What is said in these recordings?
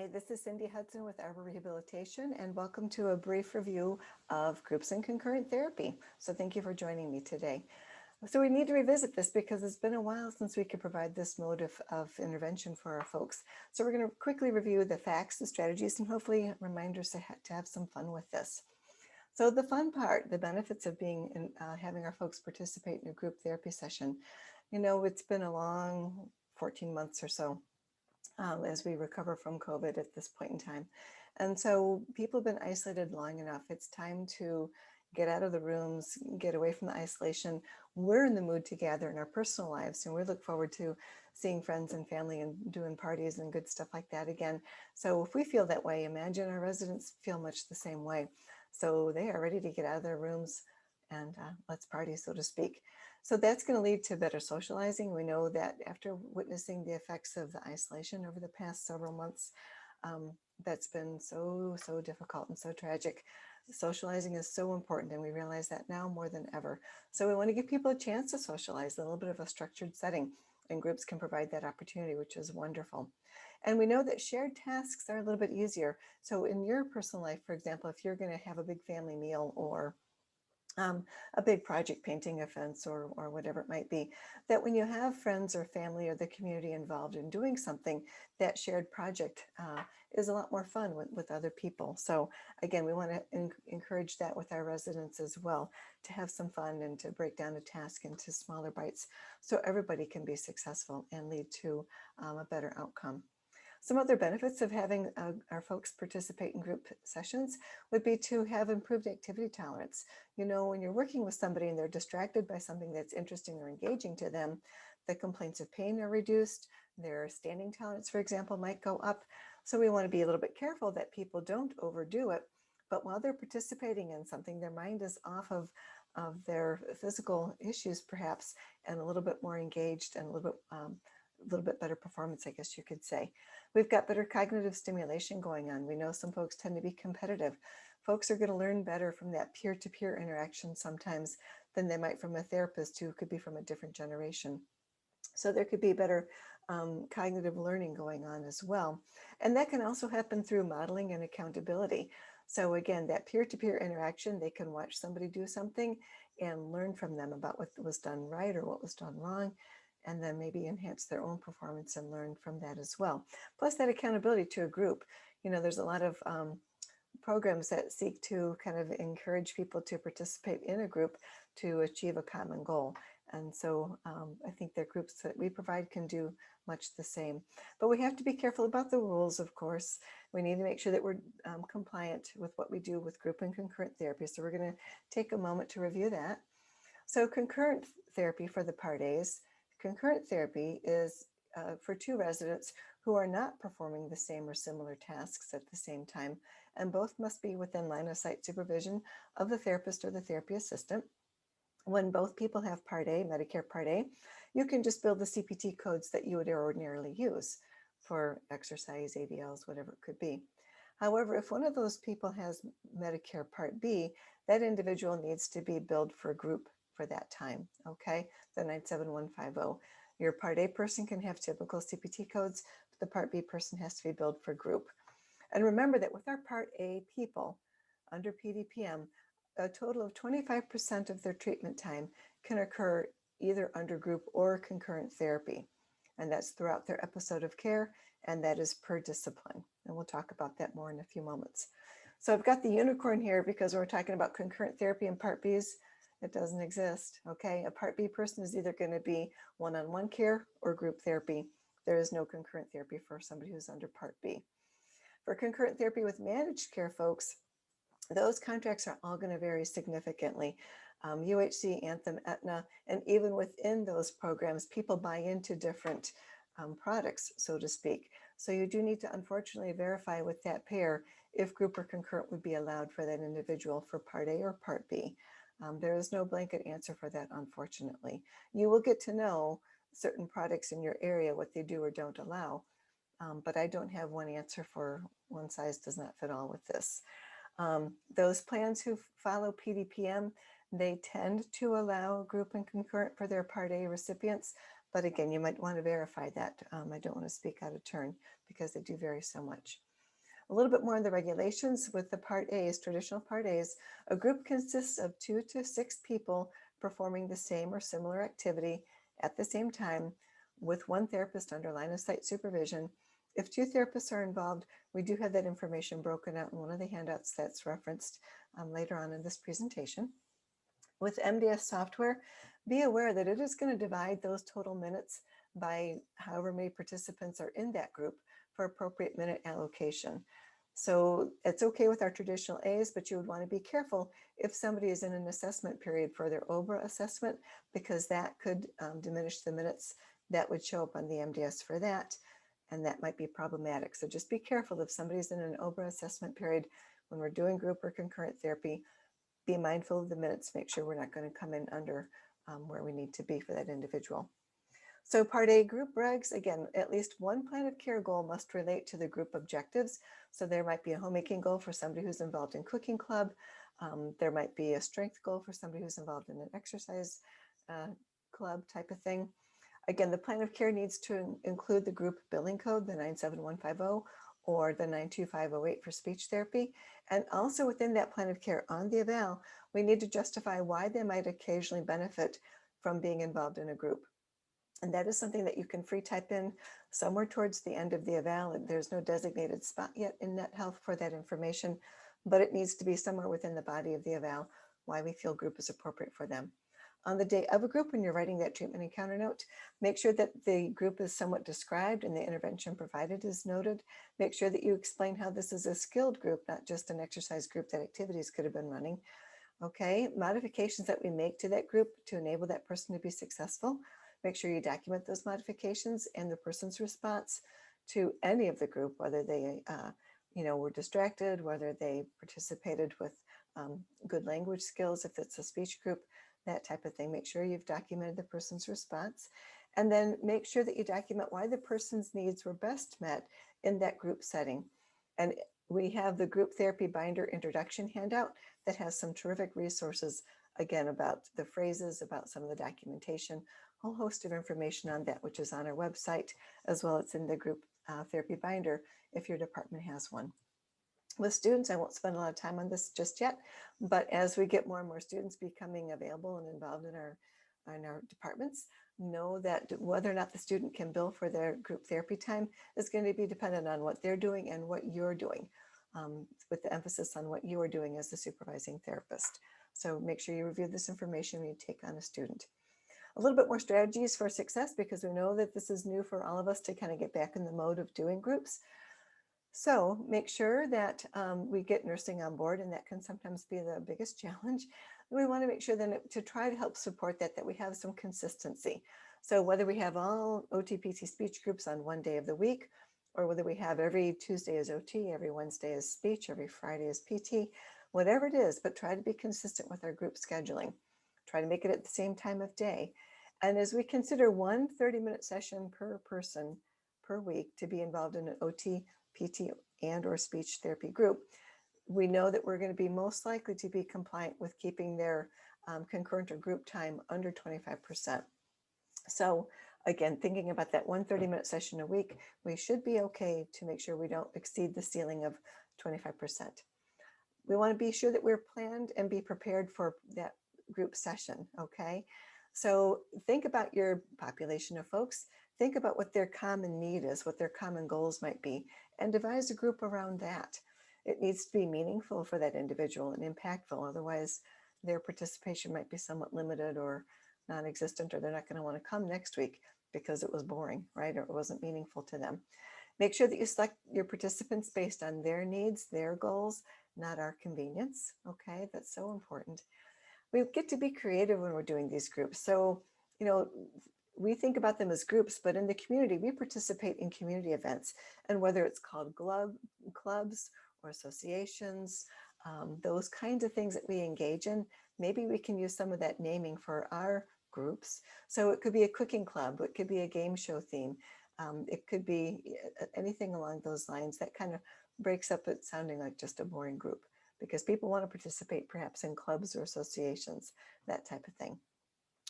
Hi, this is Cindy Hudson with Arbor Rehabilitation, and welcome to a brief review of groups in concurrent therapy. So thank you for joining me today. So we need to revisit this because it's been a while since we could provide this mode of intervention for our folks. So we're going to quickly review the facts, the strategies, and hopefully reminders to have some fun with this. So the fun part, the benefits of having our folks participate in a group therapy session. You know, it's been a long 14 months or so as we recover from COVID at this point in time. And so people have been isolated long enough. It's time to get out of the rooms, get away from the isolation. We're in the mood to gather in our personal lives, and we look forward to seeing friends and family and doing parties and good stuff like that again. So if we feel that way, imagine our residents feel much the same way. So they are ready to get out of their rooms and let's party, so to speak. So that's going to lead to better socializing. We know that after witnessing the effects of the isolation over the past several months, that's been so difficult and so tragic. Socializing is so important, and we realize that now more than ever. So we want to give people a chance to socialize, a little bit of a structured setting, and groups can provide that opportunity, which is wonderful. And we know that shared tasks are a little bit easier. So in your personal life, for example, if you're going to have a big family meal or a big project, painting a fence or whatever it might be, that when you have friends or family or the community involved in doing something, that shared project is a lot more fun with other people. So again, we want to encourage that with our residents as well, to have some fun and to break down a task into smaller bites so everybody can be successful and lead to a better outcome. Some other benefits of having our folks participate in group sessions would be to have improved activity tolerance. You know, when you're working with somebody and they're distracted by something that's interesting or engaging to them, the complaints of pain are reduced. Their standing tolerance, for example, might go up. So we want to be a little bit careful that people don't overdo it. But while they're participating in something, their mind is off of their physical issues, perhaps, and a little bit more engaged and a little bit better performance, I guess you could say. We've got better cognitive stimulation going on. We know some folks tend to be competitive. Folks are going to learn better from that peer-to-peer interaction sometimes than they might from a therapist who could be from a different generation. So there could be better cognitive learning going on as well. And that can also happen through modeling and accountability. So again, that peer-to-peer interaction, they can watch somebody do something and learn from them about what was done right or what was done wrong, and then maybe enhance their own performance and learn from that as well. Plus that accountability to a group. You know, there's a lot of programs that seek to kind of encourage people to participate in a group to achieve a common goal. And so I think the groups that we provide can do much the same. But we have to be careful about the rules, of course. We need to make sure that we're compliant with what we do with group and concurrent therapy. So we're going to take a moment to review that. So concurrent therapy for the Part A's. Concurrent therapy is for two residents who are not performing the same or similar tasks at the same time, and both must be within line of sight supervision of the therapist or the therapy assistant. When both people have Part A, Medicare Part A, you can just build the CPT codes that you would ordinarily use for exercise, ADLs, whatever it could be. However, if one of those people has Medicare Part B, that individual needs to be billed for group for that time, okay? The 97150. Your Part A person can have typical CPT codes, but the Part B person has to be billed for group. And remember that with our Part A people under PDPM, a total of 25% of their treatment time can occur either under group or concurrent therapy. And that's throughout their episode of care, and that is per discipline. And we'll talk about that more in a few moments. So I've got the unicorn here because we're talking about concurrent therapy in Part Bs. It doesn't exist, okay? A Part B person is either going to be one-on-one care or group therapy. There is no concurrent therapy for somebody who's under Part B. For concurrent therapy with managed care folks, those contracts are all going to vary significantly. UHC, Anthem, Aetna, and even within those programs, people buy into different products, so to speak. So you do need to unfortunately verify with that payer if group or concurrent would be allowed for that individual for Part A or Part B. There is no blanket answer for that, unfortunately. You will get to know certain products in your area, what they do or don't allow, but I don't have one answer for one size does not fit all with this. Those plans who follow PDPM, they tend to allow group and concurrent for their Part A recipients. But again, you might want to verify that. I don't want to speak out of turn because they do vary so much. A little bit more on the regulations with the Part A's, traditional Part A's. A group consists of 2 to 6 people performing the same or similar activity at the same time with one therapist under line of sight supervision. If 2 therapists are involved, we do have that information broken out in one of the handouts that's referenced later on in this presentation. With MDS software, be aware that it is going to divide those total minutes by however many participants are in that group for appropriate minute allocation. So it's okay with our traditional A's, but you would want to be careful if somebody is in an assessment period for their OBRA assessment, because that could diminish the minutes that would show up on the MDS for that, and that might be problematic. So just be careful if somebody's in an OBRA assessment period when we're doing group or concurrent therapy. Be mindful of the minutes, make sure we're not going to come in under where we need to be for that individual. So Part A, group regs, again, at least one plan of care goal must relate to the group objectives. So there might be a homemaking goal for somebody who's involved in cooking club. There might be a strength goal for somebody who's involved in an exercise club type of thing. Again, the plan of care needs to include the group billing code, the 97150, or the 92508 for speech therapy. And also within that plan of care on the eval, we need to justify why they might occasionally benefit from being involved in a group. And that is something that you can free type in somewhere towards the end of the eval. There's no designated spot yet in NetHealth for that information, but it needs to be somewhere within the body of the eval why we feel group is appropriate for them. On the day of a group, when you're writing that treatment encounter note, make sure that the group is somewhat described and the intervention provided is noted. Make sure that you explain how this is a skilled group, not just an exercise group that activities could have been running. Okay, modifications that we make to that group to enable that person to be successful. Make sure you document those modifications and the person's response to any of the group, whether they were distracted, whether they participated with good language skills, if it's a speech group, that type of thing. Make sure you've documented the person's response, and then make sure that you document why the person's needs were best met in that group setting. And we have the group therapy binder introduction handout that has some terrific resources, again, about the phrases, about some of the documentation, a whole host of information on that, which is on our website, as well as in the group therapy binder if your department has one. With students, I won't spend a lot of time on this just yet, but as we get more and more students becoming available and involved in our departments, know that whether or not the student can bill for their group therapy time is going to be dependent on what they're doing and what you're doing, with the emphasis on what you are doing as the supervising therapist. So make sure you review this information when you take on a student. A little bit more strategies for success, because we know that this is new for all of us to kind of get back in the mode of doing groups. So make sure that we get nursing on board, and that can sometimes be the biggest challenge. We want to make sure that to try to help support that we have some consistency. So whether we have all OT-PT speech groups on one day of the week, or whether we have every Tuesday is OT, every Wednesday is speech, every Friday is PT, whatever it is, but try to be consistent with our group scheduling. Try to make it at the same time of day. And as we consider one 30-minute session per person per week to be involved in an OT, PT, and or speech therapy group, we know that we're going to be most likely to be compliant with keeping their concurrent or group time under 25%. So again, thinking about that 1 30-minute session a week, we should be okay to make sure we don't exceed the ceiling of 25%. We want to be sure that we're planned and be prepared for that group session, okay? So think about your population of folks. Think about what their common need is, what their common goals might be, and devise a group around that. It needs to be meaningful for that individual and impactful. Otherwise, their participation might be somewhat limited or non-existent, or they're not going to want to come next week because it was boring, right? Or it wasn't meaningful to them. Make sure that you select your participants based on their needs, their goals, not our convenience, okay? That's so important. We get to be creative when we're doing these groups. So, we think about them as groups, but in the community, we participate in community events. And whether it's called clubs or associations, those kinds of things that we engage in, maybe we can use some of that naming for our groups. So it could be a cooking club, it could be a game show theme. It could be anything along those lines that kind of breaks up it sounding like just a boring group, because people want to participate perhaps in clubs or associations, that type of thing.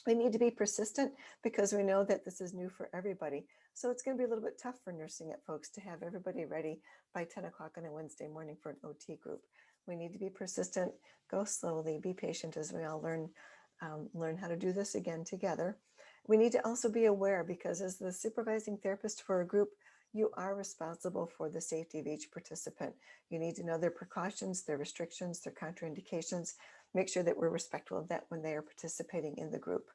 We need to be persistent because we know that this is new for everybody. So it's going to be a little bit tough for nursing it folks to have everybody ready by 10 o'clock on a Wednesday morning for an OT group. We need to be persistent, go slowly, be patient as we all learn how to do this again together. We need to also be aware, because as the supervising therapist for a group, you are responsible for the safety of each participant. You need to know their precautions, their restrictions, their contraindications. Make sure that we're respectful of that when they are participating in the group.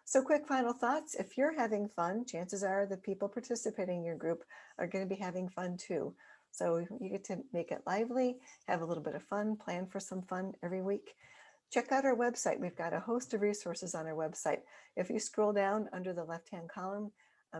So quick final thoughts. If you're having fun, chances are the people participating in your group are going to be having fun too. So you get to make it lively, have a little bit of fun, plan for some fun every week. Check out our website. We've got a host of resources on our website. If you scroll down under the left-hand column,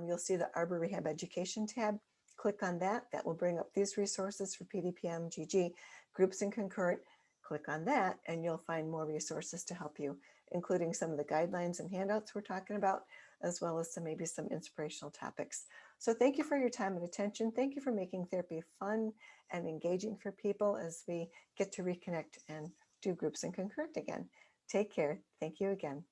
you'll see the Arbor Rehab Education tab. Click on that. That will bring up these resources for PDPM, GG, groups and concurrent. Click on that and you'll find more resources to help you, including some of the guidelines and handouts we're talking about, as well as maybe some inspirational topics. So thank you for your time and attention. Thank you for making therapy fun and engaging for people as we get to reconnect and do groups and concurrent again. Take care. Thank you again.